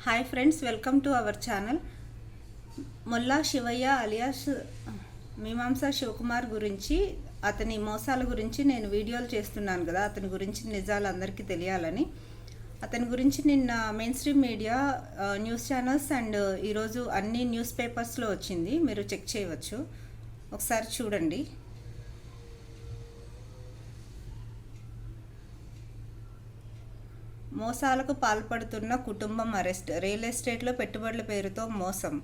Hi friends, welcome to our channel. Molla Sivayya alias Mimamsa Sivakumar గురించి, అతని మోసాల గురించి నేను వీడియోలు చేస్తున్నాను కదా. అతని గురించి నిజాలు అందరికీ తెలియాలని, అతని గురించి నిన్న main stream media, news channels and ఈరోజు అన్ని న్యూస్ పేపర్స్లో వచ్చింది. మీరు చెక్ చేయవచ్చు, ఒకసారి చూడండి. మోసాలకు పాల్పడుతున్న కుటుంబం అరెస్ట్. రియల్ ఎస్టేట్లో పెట్టుబడుల పేరుతో మోసం.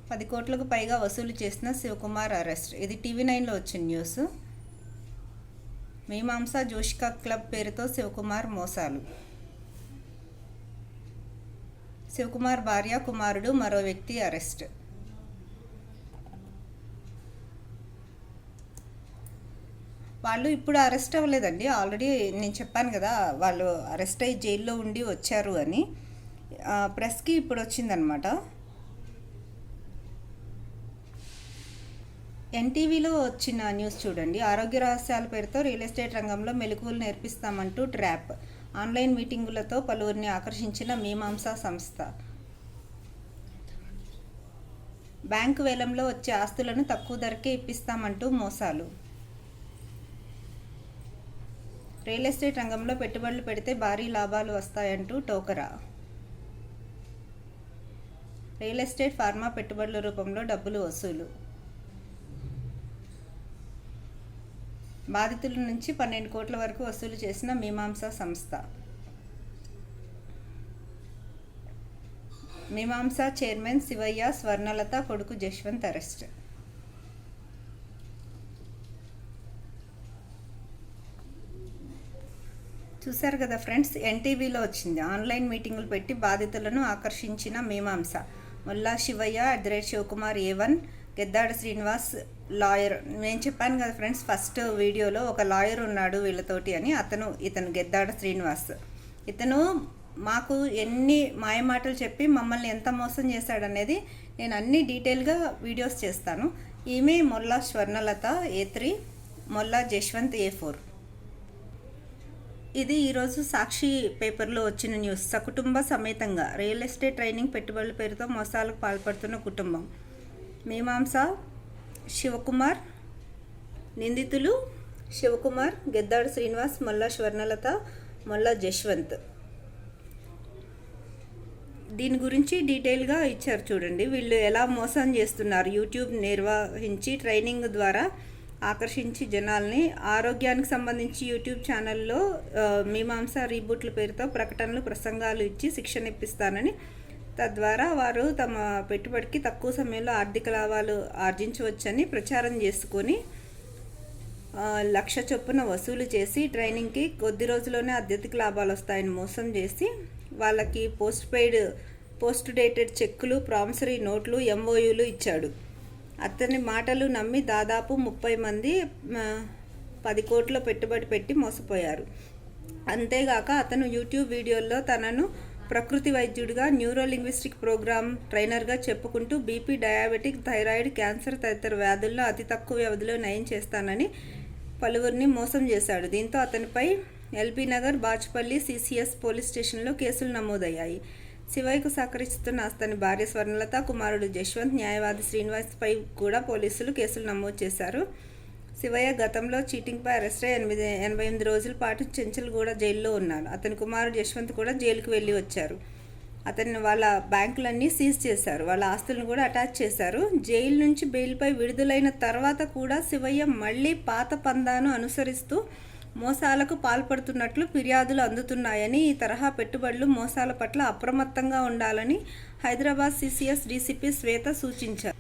10 కోట్లకు పైగా వసూలు చేసిన శివకుమార్ అరెస్ట్. ఇది TV9లో వచ్చిన న్యూస్. మీమాంసా జోషికా క్లబ్ పేరుతో శివకుమార్ మోసాలు. శివకుమార్ భార్య, కుమారుడు, మరో వ్యక్తి అరెస్ట్. వాళ్ళు ఇప్పుడు అరెస్ట్ అవ్వలేదండి, ఆల్రెడీ నేను చెప్పాను కదా, వాళ్ళు అరెస్ట్ అయ్యి జైల్లో ఉండి వచ్చారు అని. ప్రెస్కి ఇప్పుడు వచ్చిందనమాట. ఎన్టీవీలో వచ్చిన న్యూస్ చూడండి. ఆరోగ్య రహస్యాల పేరుతో రియల్ ఎస్టేట్ రంగంలో మెలకువలు నేర్పిస్తామంటూ ట్రాప్. ఆన్లైన్ మీటింగులతో పలువురిని ఆకర్షించిన మీమాంసా సంస్థ. బ్యాంకు వేలంలో వచ్చే ఆస్తులను తక్కువ ధరకే ఇప్పిస్తామంటూ మోసాలు. రియల్ ఎస్టేట్ రంగంలో పెట్టుబడులు పెడితే భారీ లాభాలు వస్తాయంటూ టోకరా. రియల్ ఎస్టేట్, ఫార్మా పెట్టుబడుల రూపంలో డబ్బులు వసూలు. బాధితుల నుంచి 12 కోట్ల వరకు వసూలు చేసిన మీమాంసా సంస్థ. మీమాంసా చైర్మన్ శివయ్య, స్వర్ణలత కొడుకు జశ్వంత్ అరెస్ట్. చూశారు కదా ఫ్రెండ్స్, ఎన్టీవీలో వచ్చింది. ఆన్లైన్ మీటింగులు పెట్టి బాధితులను ఆకర్షించిన మీమాంసా. మొల్లా శివయ్య @శివకుమార్ A1, గెద్దాడ శ్రీనివాస్ లాయర్. నేను చెప్పాను కదా ఫ్రెండ్స్ ఫస్ట్ వీడియోలో, ఒక లాయర్ ఉన్నాడు వీళ్ళతోటి అని. ఇతను గెద్దాడ శ్రీనివాస్. ఇతను మాకు ఎన్ని మాయమాటలు చెప్పి మమ్మల్ని ఎంత మోసం చేశాడనేది నేను అన్ని డీటెయిల్గా వీడియోస్ చేస్తాను. ఈమె మొల్లా స్వర్ణలత A3, మొల్లా జశ్వంత్ A4. ఇది ఈరోజు సాక్షి పేపర్లో వచ్చిన న్యూస్. సకుటుంబ సమేతంగా రియల్ ఎస్టేట్ ట్రైనింగ్ పెట్టుబడుల పేరుతో మోసాలకు పాల్పడుతున్న కుటుంబం. మీమాంసా శివకుమార్. నిందితులు శివకుమార్, గెద్దాడ శ్రీనివాస్, మొల్లా స్వర్ణలత, మొల్లా జశ్వంత్. దీని గురించి డీటెయిల్గా ఇచ్చారు చూడండి. వీళ్ళు ఎలా మోసం చేస్తున్నారు. యూట్యూబ్ నిర్వహించి ట్రైనింగ్ ద్వారా ఆకర్షించి జనాల్ని, ఆరోగ్యానికి సంబంధించి యూట్యూబ్ ఛానల్లో మీమాంసా రీబూట్ల పేరుతో ప్రకటనలు, ప్రసంగాలు ఇచ్చి శిక్షణ ఇప్పిస్తానని, తద్వారా వారు తమ పెట్టుబడికి తక్కువ సమయంలో ఆర్థిక లాభాలు ఆర్జించవచ్చని ప్రచారం చేసుకొని 1,00,000 చొప్పున వసూలు చేసి ట్రైనింగ్కి కొద్ది రోజుల్లోనే అత్యధిక లాభాలు వస్తాయని మోసం చేసి వాళ్ళకి పోస్ట్ డేటెడ్ చెక్కులు, ప్రామిసరీ నోట్లు, MOUలు ఇచ్చాడు. అతని మాటలు నమ్మి దాదాపు 30 మంది 10 కోట్ల పెట్టుబడి పెట్టి మోసపోయారు. అంతేగాక అతను యూట్యూబ్ వీడియోల్లో తనను ప్రకృతి వైద్యుడిగా, న్యూరోలింగ్విస్టిక్ ప్రోగ్రామ్ ట్రైనర్గా చెప్పుకుంటూ బీపీ, డయాబెటిక్, థైరాయిడ్, క్యాన్సర్ తదితర వ్యాధులను అతి తక్కువ వ్యవధిలో నయం చేస్తానని పలువురిని మోసం చేశాడు. దీంతో అతనిపై LB Nagar, Bachupally CCS police స్టేషన్లో కేసులు నమోదయ్యాయి. శివయ్యకు సహకరిస్తున్న అతని భార్య స్వర్ణలత, కుమారుడు జశ్వంత్, న్యాయవాది శ్రీనివాస్పై కూడా పోలీసులు కేసులు నమోదు చేశారు. శివయ్య గతంలో చీటింగ్పై అరెస్ట్ అయి 88 రోజుల పాటు చెంచల్గూడ జైల్లో ఉన్నారు. అతని కుమారుడు యశ్వంత్ కూడా జైలుకు వెళ్ళి వచ్చారు. వాళ్ళ బ్యాంకులన్నీ సీజ్ చేశారు. వాళ్ళ ఆస్తులను కూడా అటాచ్ చేశారు. జైలు నుంచి బెయిల్పై విడుదలైన తర్వాత కూడా శివయ్య మళ్ళీ పాత పందాను అనుసరిస్తూ మోసాలకు పాల్పడుతున్నట్లు ఫిర్యాదులు అందుతున్నాయని, ఈ తరహా పెట్టుబడులు, మోసాల పట్ల అప్రమత్తంగా ఉండాలని హైదరాబాద్ CCS DCP శ్వేత సూచించారు.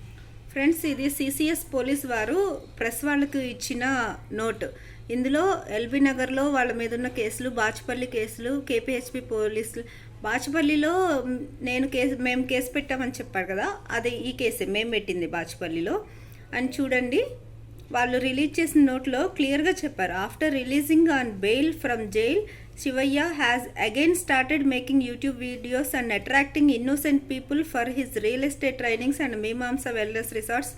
ఫ్రెండ్స్, ఇది CCS పోలీస్ వారు ప్రెస్ వాళ్ళకు ఇచ్చిన నోట్. ఇందులో LB నగర్లో వాళ్ళ మీద ఉన్న కేసులు, బాచ్పల్లి కేసులు, KPHP పోలీసులు. బాచ్పల్లిలో మేము కేసు పెట్టామని చెప్పారు కదా, అది ఈ కేసే మేము పెట్టింది బాచ్పల్లిలో అని చూడండి. వాళ్ళు రిలీజ్ చేసిన నోట్లో క్లియర్గా చెప్పారు. After releasing on bail from jail, Shivayya has again started making YouTube videos and attracting innocent people for his real estate trainings and Mimamsa wellness resorts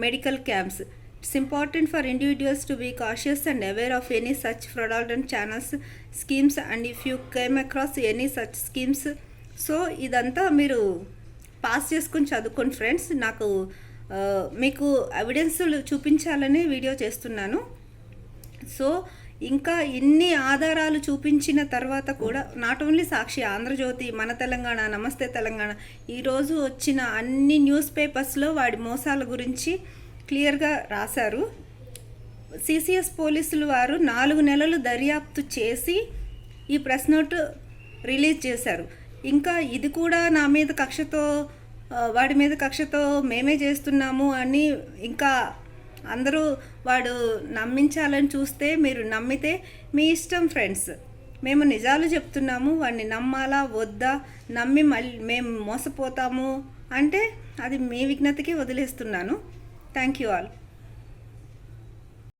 medical camps. It's important for individuals to be cautious and aware of any such fraudulent channels, schemes, and if you came across any such schemes. So ఇదంతా మీరు pass చేసుకొని చదువుకోండి friends. నాకు మీకు evidence చూపించాలని video చేస్తున్నాను. So ఇంకా ఇన్ని ఆధారాలు చూపించిన తర్వాత కూడా నాట్ ఓన్లీ సాక్షి, ఆంధ్రజ్యోతి, మన తెలంగాణ, నమస్తే తెలంగాణ, ఈరోజు వచ్చిన అన్ని న్యూస్ పేపర్స్లో వాడి మోసాల గురించి క్లియర్గా రాశారు. సిసిఎస్ పోలీసులు వారు 4 నెలలు దర్యాప్తు చేసి ఈ ప్రెస్ నోట్ రిలీజ్ చేశారు. ఇంకా ఇది కూడా నా మీద కక్షతో, వాడి మీద కక్షతో మేమే చేస్తున్నాము అని ఇంకా అందరూ వాడు నమ్మించాలని చూస్తే మీరు నమ్మితే మీ ఇష్టం ఫ్రెండ్స్. మేము నిజాలు చెప్తున్నాము, వాడిని నమ్మాలా వద్దా, నమ్మి మళ్ళీ మేము మోసపోతాము అంటే అది మీ విజ్ఞతకి వదిలేస్తున్నాను. Thank you all.